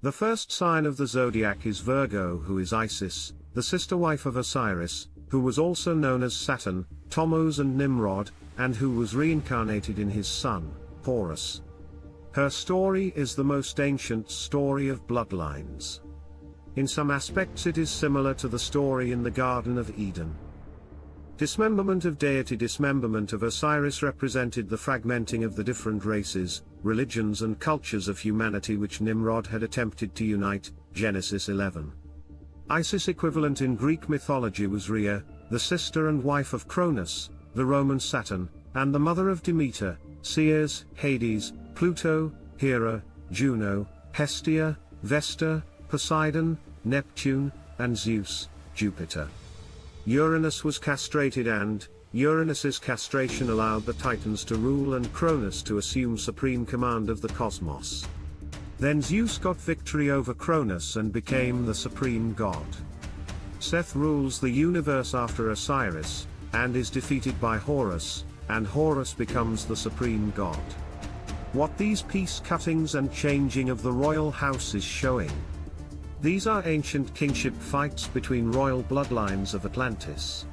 The first sign of the zodiac is Virgo, who is Isis, the sister wife of Osiris, who was also known as Saturn, Tammuz and Nimrod, and who was reincarnated in his son, Horus. Her story is the most ancient story of bloodlines. In some aspects it is similar to the story in the Garden of Eden. Dismemberment of deity. Dismemberment of Osiris represented the fragmenting of the different races, religions and cultures of humanity which Nimrod had attempted to unite, Genesis 11. Isis equivalent in Greek mythology was Rhea, the sister and wife of Cronus, the Roman Saturn, and the mother of Demeter, Ceres, Hades, Pluto, Hera, Juno, Hestia, Vesta, Poseidon, Neptune, and Zeus, Jupiter. Uranus was castrated and, Uranus's castration allowed the Titans to rule and Cronus to assume supreme command of the cosmos. Then Zeus got victory over Cronus and became the supreme god. Seth rules the universe after Osiris, and is defeated by Horus, and Horus becomes the supreme god. What these piece cuttings and changing of the royal house is showing. These are ancient kingship fights between royal bloodlines of Atlantis.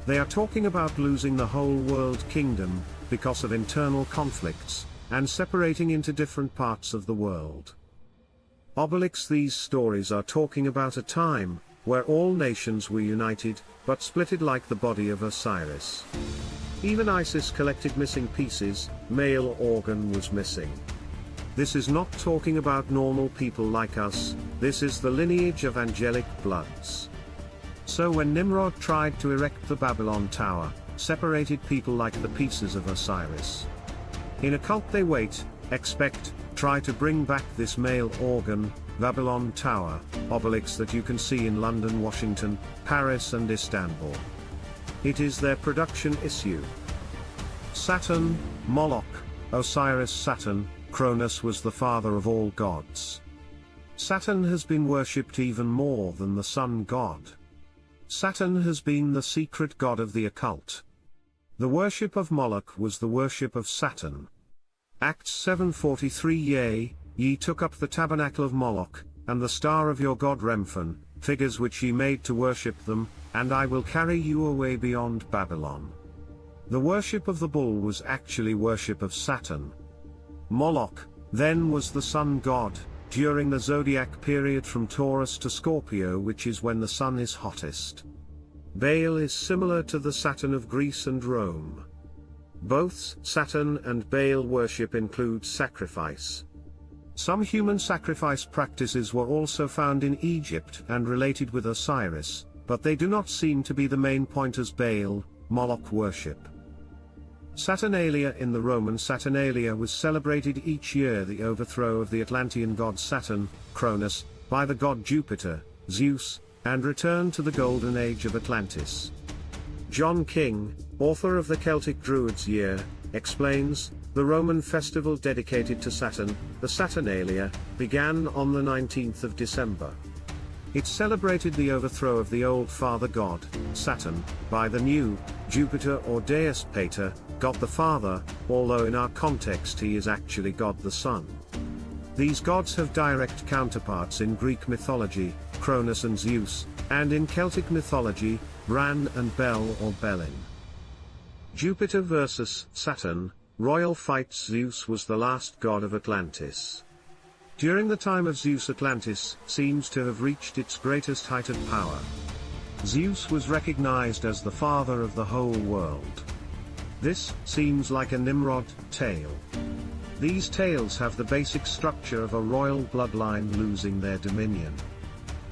They are talking about losing the whole world kingdom, because of internal conflicts, and separating into different parts of the world. Obelisk. These stories are talking about a time, where all nations were united, but splitted like the body of Osiris. Even Isis collected missing pieces, male organ was missing. This is not talking about normal people like us, this is the lineage of angelic bloods. So when Nimrod tried to erect the Babylon Tower, separated people like the pieces of Osiris. In occult they wait, expect, try to bring back this male organ, Babylon Tower, obelisk that you can see in London, Washington, Paris and Istanbul. It is their production issue. Saturn, Moloch, Osiris. Saturn, Cronus was the father of all gods. Saturn has been worshipped even more than the sun god. Saturn has been the secret god of the occult. The worship of Moloch was the worship of Saturn. Acts 7:43. Yea, ye took up the tabernacle of Moloch, and the star of your god Remphan, figures which ye made to worship them, and I will carry you away beyond Babylon. The worship of the bull was actually worship of Saturn. Moloch, then, was the sun god, during the zodiac period from Taurus to Scorpio, which is when the sun is hottest. Baal is similar to the Saturn of Greece and Rome. Both Saturn and Baal worship includes sacrifice. Some human sacrifice practices were also found in Egypt and related with Osiris, but they do not seem to be the main point as Baal, Moloch worship. Saturnalia. In the Roman Saturnalia was celebrated each year, the overthrow of the Atlantean god Saturn, Cronus, by the god Jupiter, Zeus, and return to the golden age of Atlantis. John King, author of the Celtic Druids Year, explains, the Roman festival dedicated to Saturn, the Saturnalia, began on the 19th of December. It celebrated the overthrow of the old father god, Saturn, by the new, Jupiter or Deus Pater, God the Father, although in our context he is actually God the Son. These gods have direct counterparts in Greek mythology, Cronus and Zeus, and in Celtic mythology, Bran and Bel or Belin. Jupiter versus Saturn, royal fights. Zeus was the last god of Atlantis. During the time of Zeus, Atlantis seems to have reached its greatest height of power. Zeus was recognized as the father of the whole world. This seems like a Nimrod tale. These tales have the basic structure of a royal bloodline losing their dominion.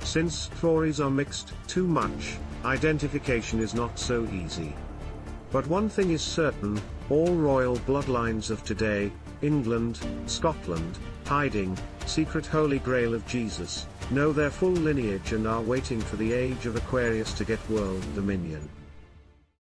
Since stories are mixed too much, identification is not so easy. But one thing is certain, all royal bloodlines of today, England, Scotland, hiding, secret Holy Grail of Jesus, know their full lineage and are waiting for the age of Aquarius to get world dominion.